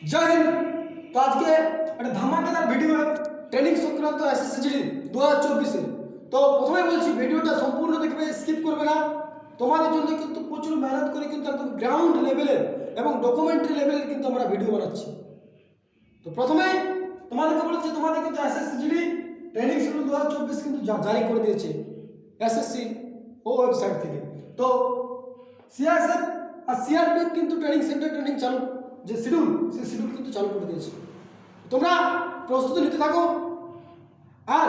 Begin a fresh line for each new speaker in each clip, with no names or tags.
জয় হিন্দ। তো আজকে একটা ধামাকাদার ভিডিও ট্রেনিং সংক্রান্ত এসএসসি 2024 তো প্রথমে বলছি ভিডিওটা সম্পূর্ণ দেখবে, স্কিপ করবে না। তোমাদের জন্য কিন্তু প্রচুর মেহনত করে কিন্তু একদম গ্রাউন্ড লেভেলের এবং ডকুমেন্টারি লেভেলের কিন্তু আমরা ভিডিও বানাচ্ছি। তো প্রথমে তোমাদেরকে বলেছি, তোমাদের কিন্তু এসএসসি ট্রেনিং শিডিউল 2024 কিন্তু জারি করে দিয়েছে এসএসসি ও ওয়েবসাইট থেকে। তো সিআরএসএফ আর সিআরপিএফ কিন্তু ট্রেনিং সেন্টার ট্রেনিং চালু যে শিডিউল, সেই শিডিউল কিন্তু চালু করে দিয়েছে। তোমরা প্রস্তুতি নিতে থাকো। আর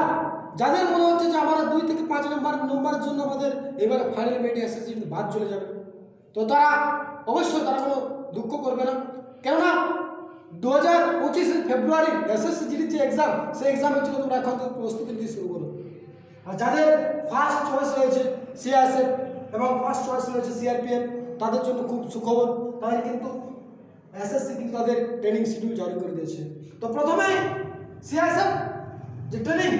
যাদের মনে হচ্ছে যে আমাদের 2 থেকে 5 নম্বরের জন্য আমাদের এবার ফাইনাল মেটে এসএসসি বাদ চলে যাবে, তো তারা অবশ্যই তারা কোনো দুঃখ করবে না। কেননা 2025 ফেব্রুয়ারি এসএসসি যে এক্সাম, সেই এক্সামের জন্য তোমরা এখন থেকে প্রস্তুতি নিতে শুরু করো। আর যাদের ফার্স্ট চয়েস রয়েছে সিআরএসএফ এবং ফার্স্ট চয়েস রয়েছে সিআরপিএফ, তাদের জন্য খুব সুখবর। তাদের কিন্তু এসএসসি কিন্তু তাদের ট্রেনিং শিডিউল জারি করে দিয়েছে। তো প্রথমে সিআরএসএফ যে ট্রেনিং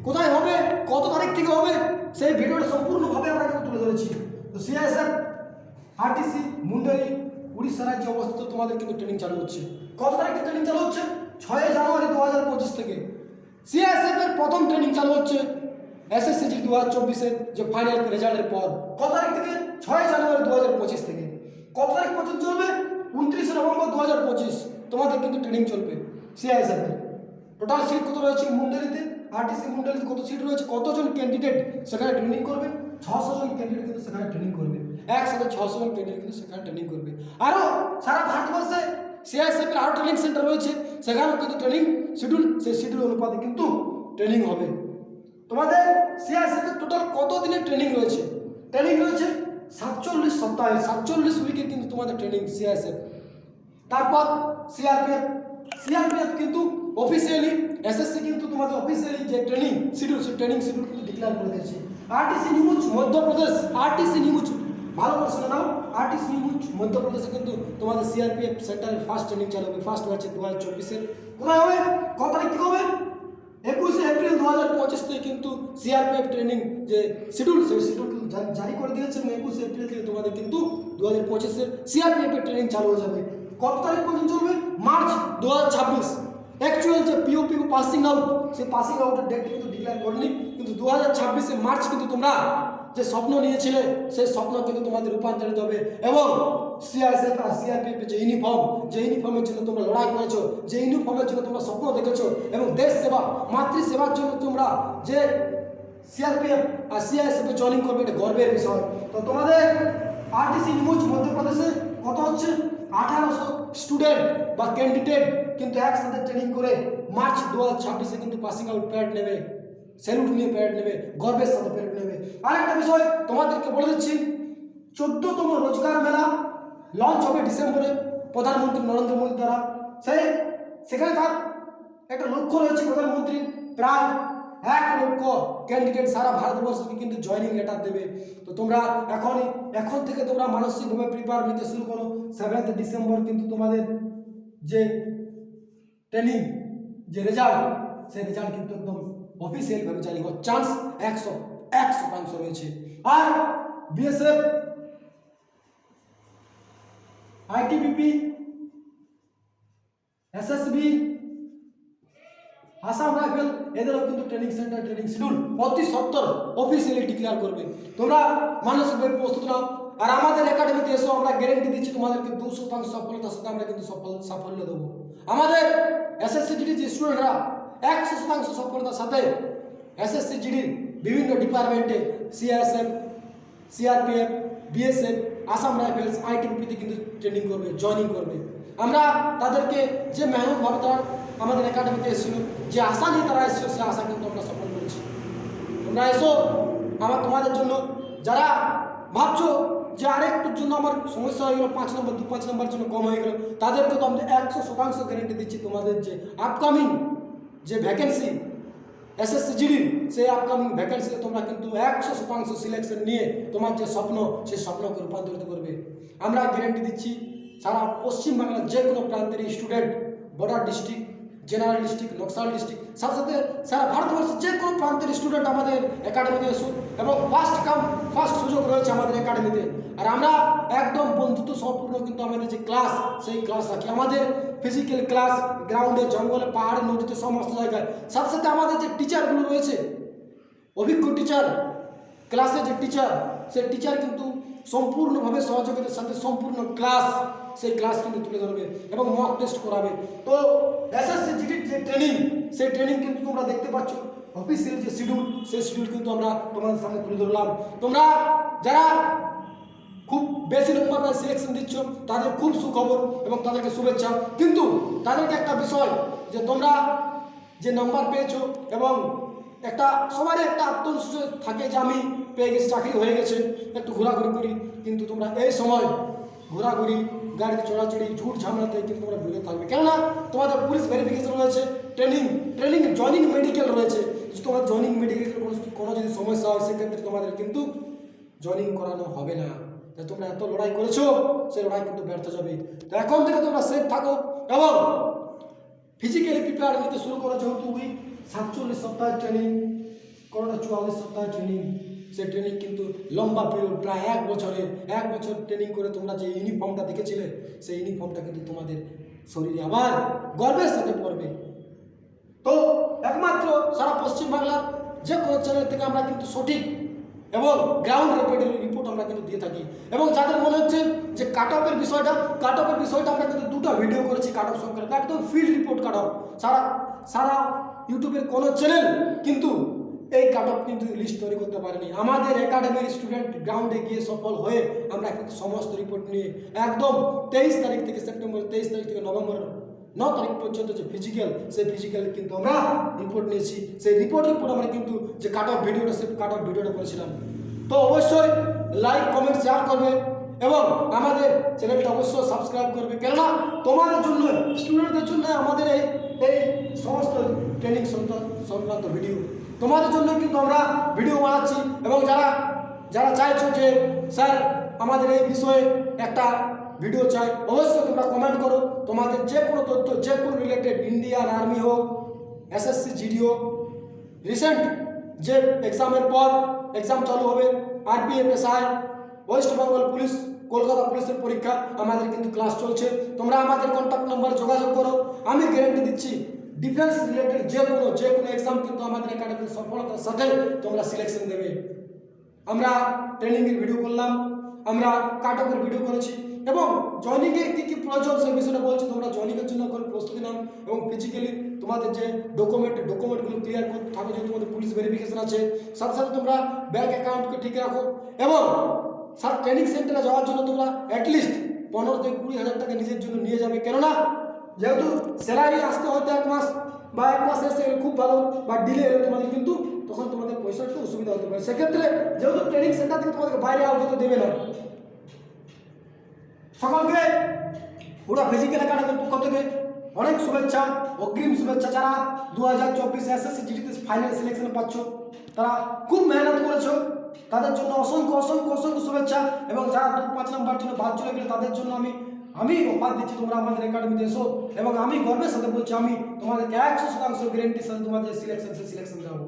কোথায় হবে, কত তারিখ থেকে হবে, সেই ভিডিওটা সম্পূর্ণভাবে আমরা কিন্তু তুলে ধরেছি। তো সিআরএসএফ আরটিসি মুন্ডারি উড়িষ্যা রাজ্যে অবস্থিত তোমাদের কিন্তু ট্রেনিং চালু হচ্ছে। কত তারিখ থেকে ট্রেনিং চালু হচ্ছে? 6 জানুয়ারি 2025 থেকে সিআরএসএফ এর প্রথম ট্রেনিং চালু হচ্ছে এসএসসি 2024 যে ফাইনাল রেজাল্টের পর। কত তারিখ থেকে? 6 জানুয়ারি 2025 থেকে। কত তারিখ পর্যন্ত চলবে? 29 নভেম্বর 2025 তোমাদের কিন্তু ট্রেনিং চলবে সিআইএসএফ এর। টোটাল সিট কত রয়েছে মুন্ডারিতে, আরটিসি মুন্ডারিতে কত সিট রয়েছে, কতজন ক্যান্ডিডেট সেখানে ট্রেনিং করবে? 600 জন ক্যান্ডিডেট কিন্তু সেখানে ট্রেনিং করবে। একসাথে 600 জন ক্যান্ডিডেট কিন্তু সেখানে ট্রেনিং করবে। আরও সারা ভারতবর্ষে সিআইএসএফ এর আরও ট্রেনিং সেন্টার রয়েছে, সেখানেও কিন্তু ট্রেনিং শিডিউল, সেই শিডিউল অনুপাতে কিন্তু ট্রেনিং হবে। তোমাদের সিআইএসএফ এর টোটাল কত দিনের ট্রেনিং রয়েছে? ট্রেনিং রয়েছে 47 সপ্তাহে, 47 উইকের কিন্তু তোমাদের ট্রেনিং সিআইএসএফ। তারপর সিআরপিএফ কিন্তু অফিসিয়ালি, এসএসসি কিন্তু তোমাদের অফিসিয়ালি যে ট্রেনিং শিডিউল, সেই ট্রেনিং শিডিউল কিন্তু ডিক্লেয়ার করে দিয়েছে। RTC news Madhya Pradesh, RTC news ভালো করে শুনে নাও, আরটিসি নিউজ মধ্যপ্রদেশে কিন্তু তোমাদের সিআরপিএফ সেন্টারের ফার্স্ট ট্রেনিং চালু হবে। ফার্স্ট হচ্ছে 2024 কোথায় হবে, কত তারিখ থেকে হবে? 21 এপ্রিল 2025 থেকে কিন্তু সিআরপিএফ ট্রেনিং যে শিডিউল, সেই শিডিউল কিন্তু জারি করে দিয়েছে এবং 21 এপ্রিল থেকে তোমাদের কিন্তু 2025 সিআরপিএফ এর ট্রেনিং চালু হয়ে যাবে। কত তারিখ পর্যন্ত চলবে? মার্চ 2026। অ্যাকচুয়াল যে পিওপি পাসিং আউট, সেই পাসিং আউটের ডেট কিন্তু ডিক্লেয়ার করেনি, কিন্তু 2026 মার্চ কিন্তু তোমরা যে স্বপ্ন নিয়েছিলে সেই স্বপ্ন কিন্তু তোমাদের রূপান্তরিত হবে। এবং সিআইএসএফ আর সিআরপিএফ যে ইউনিফর্ম, যে ইউনিফর্মের জন্য তোমরা লড়াই করেছো, যে ইউনিফর্মের জন্য তোমরা স্বপ্ন দেখেছো এবং দেশ সেবা, মাতৃসেবার জন্য তোমরা যে সিআরপিএফ আর সিআইএসএফ এ জয়েনিং করবে, এটা গর্বের বিষয়। তো তোমাদের আরটিসি নিউজ মধ্যপ্রদেশে কত হচ্ছে? 1800 স্টুডেন্ট বা ক্যান্ডিডেট কিন্তু একসাথে ট্রেনিং করে মার্চ 2026 কিন্তু পাসিং আউট প্যারেড নেবে, স্যালুট নিয়ে প্যারেড নেবে, গর্বের সাথে প্যারেড নেবে। আরেকটা বিষয় তোমাদেরকে বলে দিচ্ছি, 14তম রোজগার মেলা লঞ্চ হবে ডিসেম্বরে প্রধানমন্ত্রী নরেন্দ্র মোদী দ্বারা। সেখানে তার একটা লক্ষ্য রয়েছে প্রধানমন্ত্রীর, প্রায় 1 লক্ষ ক্যান্ডিডেট সারা ভারতবর্ষকে কিন্তু জয়েনিং লেটার দেবে। তো তোমরা এখন থেকে তোমরা মানসিকভাবে প্রিপেয়ার নিতে শুরু করো। 7 ডিসেম্বর কিন্তু তোমাদের যে ট্রেনিং যে রেজাল্ট, সেই রেজাল্ট কিন্তু একদম অফিসিয়ালভাবে জারি হওয়ার চান্স 100% রয়েছে। আর BSF, ITBP, SSB, Assam rifle, এদেরও কিন্তু ট্রেনিং সেন্টার ট্রেনিং শিডিউল অতি সত্তর অফিসিয়ালি ডিক্লেয়ার করবে। তোমরা মানসিকভাবে প্রস্তুত নাও। আর আমাদের একাডেমিতে এসো, আমরা গ্যারেন্টি দিচ্ছি তোমাদেরকে 200% সফলতার সাথে আমরা কিন্তু সাফল্য দেবো। আমাদের এসএসসি যে স্টুডেন্টরা 100% সফলতার সাথে এসএসসি বিভিন্ন ডিপার্টমেন্টে CISF, CRPF, BSF, Assam rifles, আইটিবিপিতে কিন্তু ট্রেনিং করবে, জয়েনিং করবে। আমরা তাদেরকে যে মেহনতভাবে তারা আমাদের একাডেমিতে এসেছিল, যে আশা নিয়ে তারা এসেছিল, সে আশা কিন্তু আমরা সফল করেছি। তোমরা এসো তোমাদের জন্য। যারা ভাবছো যে আরেকটুর জন্য আমার সমস্যা হয়ে গেলো, 5 নম্বর 2-5 নম্বর জন্য কম হয়ে গেল, তাদেরকে তো আমরা 100% গ্যারেন্টি দিচ্ছি। তোমাদের যে আপকামিং যে ভ্যাকেন্সি এসএসসি সেই আপকামিং ভ্যাকেন্সিতে তোমরা কিন্তু 100% সিলেকশন নিয়ে তোমার যে স্বপ্ন, সেই স্বপ্নকে রূপান্তরিত করবে। আমরা গ্যারেন্টি দিচ্ছি সারা পশ্চিমবাংলার যে কোনো প্রান্তের student, border district general district, Naxal district, সাথে সাথে সারা ভারতবর্ষের যে কোনো প্রান্তের স্টুডেন্ট আমাদের একাডেমিতে এসুন এবং ফার্স্ট সুযোগ রয়েছে আমাদের একাডেমিতে। আর আমরা একদম বন্ধুত্ব সম্পূর্ণ কিন্তু আমাদের যে ক্লাস সেই ক্লাস রাখি, আমাদের ফিজিক্যাল ক্লাস গ্রাউন্ডে, জঙ্গলে, পাহাড়ে, নদীতে, সমস্ত জায়গায়। সাথে সাথে আমাদের যে টিচারগুলো রয়েছে, অভিজ্ঞ টিচার, ক্লাসের যে টিচার, সেই টিচার কিন্তু সম্পূর্ণভাবে সহযোগিতার সাথে সম্পূর্ণ ক্লাস, সেই ক্লাস কিন্তু তুলে ধরবে এবং মক টেস্ট করাবে। তো এসএসসি জিডির যে ট্রেনিং, সেই ট্রেনিং কিন্তু তোমরা দেখতে পাচ্ছ, অফিসিয়াল যে শিডিউল, সেই শিডিউল কিন্তু আমরা তোমাদের সামনে তুলে ধরলাম। তোমরা যারা খুব বেশি নম্বর সিলেকশন দিচ্ছ তাদের খুব সুখবর এবং তাদেরকে শুভেচ্ছা। কিন্তু তাদেরকে একটা বিষয়, যে তোমরা যে নাম্বার পেয়েছো এবং একটা সবারই একটা আত্মবিশ্বাস থাকে যে আমি পেয়ে গেছি, চাকরি হয়ে গেছে, একটু ঘোরাঘুরি করি। কিন্তু তোমরা এই সময় ঘোরাঘুরি, গাড়িতে চড়াচড়ি, ঝুট ঝামেলাতে কিন্তু তোমরা বিরত থাকবে। কেননা তোমাদের পুলিশ ভেরিফিকেশন রয়েছে, ট্রেনিং জয়নিং মেডিকেল রয়েছে। যদি তোমার জয়নিং মেডিকেল কোনো যদি সমস্যা হয়, সেক্ষেত্রে তোমাদের কিন্তু জয়নিং করানো হবে না। তাই তোমরা এত লড়াই করেছো, সেই লড়াই কিন্তু ব্যর্থ যাবে। তো এখন থেকে তোমরা সেফ থাকো এবং ফিজিক্যালি প্রিপেয়ার নিতে শুরু করো। যেহেতু 47 সপ্তাহের ট্রেনিং, কোনোটা 44 সপ্তাহের ট্রেনিং, সেই ট্রেনিং কিন্তু লম্বা পিরিয়ড, প্রায় 1 বছর ট্রেনিং করে তোমরা যে ইউনিফর্মটা দেখেছিলে, সেই ইউনিফর্মটা কিন্তু তোমাদের শরীরে আবার গর্বের সাথে পড়বে। তো একমাত্র সারা পশ্চিমবাংলার যে কোনো চ্যানেল থেকে আমরা কিন্তু সঠিক এবং গ্রাউন্ড রিপোর্ট আমরা কিন্তু দিয়ে থাকি। এবং যাদের মনে হচ্ছে যে কাট অফের বিষয়টা আমরা কিন্তু 2টা ভিডিও করেছি কাট অফ সংক্রান্ত, একদম ফিল্ড রিপোর্ট কাট অফ। সারা ইউটিউবের কোনো চ্যানেল কিন্তু এই কাট অফ কিন্তু লিস্ট তৈরি করতে পারেনি। আমাদের একাডেমির স্টুডেন্ট গ্রাউন্ডে গিয়ে সফল হয়ে আমরা কিন্তু সমস্ত রিপোর্ট নিয়ে একদম 23 তারিখ থেকে সেপ্টেম্বর, 23 তারিখ থেকে নভেম্বর 9 তারিখ পর্যন্ত যে ফিজিক্যাল, সেই ফিজিক্যাল কিন্তু আমরা রিপোর্ট নিয়েছি। সেই রিপোর্টের উপর আমরা কিন্তু যে কাট অফ ভিডিওটা, সেই কাট অফ ভিডিওটা করেছিলাম। তো অবশ্যই লাইক, কমেন্ট, শেয়ার করবে এবং আমাদের চ্যানেলটা অবশ্যই সাবস্ক্রাইব করবে। কেননা তোমাদের জন্য, স্টুডেন্টদের জন্য আমাদের এই সমস্ত ট্রেনিং সংক্রান্ত ভিডিও তোমাদের জন্য কিন্তু আমরা ভিডিও বানাচ্ছি। এবং যারা চাইছো যে স্যার আমাদের এই বিষয়ে একটা ভিডিও চাই, অবশ্যই তোমরা কমেন্ট করো। তোমাদের যে কোনো তথ্য, যে কোনো রিলেটেড, ইন্ডিয়ান আর্মি হোক, এসএসসি জিডি হোক, রিসেন্ট যে এক্সামের পর এক্সাম চালু হবে, আরপিএফএসআই, ওয়েস্ট বেঙ্গল পুলিশ, কলকাতা পুলিশের পরীক্ষা, আমাদের কিন্তু ক্লাস চলছে। তোমরা আমাদের কন্ট্যাক্ট নাম্বারে যোগাযোগ করো। আমি গ্যারেন্টি দিচ্ছি ডিফেন্স রিলেটেড যে কোনো এক্সাম কিন্তু আমাদের একাডেমির সফলতার সাথে তোমরা সিলেকশন দেবে। আমরা ট্রেনিংয়ের ভিডিও করলাম, আমরা কাট অফের ভিডিও করেছি এবং জয়নিংয়ের কী প্রয়োজন সেই বিষয়টা বলছি। তোমরা জয়নিংয়ের জন্য করে প্রস্তুতি নাও এবং ফিজিক্যালি তোমাদের যে ডকুমেন্টগুলো ক্লিয়ার করতে থাকো, যে তোমাদের পুলিশ ভেরিফিকেশন আছে। সাথে সাথে তোমরা ব্যাঙ্ক অ্যাকাউন্টকে ঠিক রাখো এবং ট্রেনিং সেন্টারে যাওয়ার জন্য তোমরা অ্যাটলিস্ট 15 থেকে 20 হাজার টাকা নিজের জন্য নিয়ে যাবে। কেননা যেহেতু স্যালারি আসতে হয়তো 1 মাস বা 1 মাস এসে খুব ভালো, বা ডিলে এলে তোমাদের কিন্তু তখন তোমাদের পয়সার একটু অসুবিধা হতে পারে। সেক্ষেত্রে যেহেতু ট্রেনিং সেন্টার থেকে তোমাদেরকে বাইরে আউট হতে দেবে না। সকলকে পুরো ফিজিক্যাল একাডেমির পক্ষ থেকে অনেক শুভেচ্ছা, অগ্রিম শুভেচ্ছা। যারা 2024 এসএসসি জিডিতে ফাইনাল সিলেকশন পাচ্ছ, তারা খুব মেহনত করেছো, তাদের জন্য অসংখ্য অসংখ্য অসংখ্য শুভেচ্ছা। এবং যারা 2-5 নম্বর জন্য বাদ চলে গেলে, তাদের জন্য আমি অফার দিচ্ছি, তোমরা আমাদের একাডেমিতে এসো এবং আমি গর্বের সাথে বলছি, আমি তোমাদেরকে 100% গ্যারেন্টির সাথে তোমাদের সিলেকশন দেবো।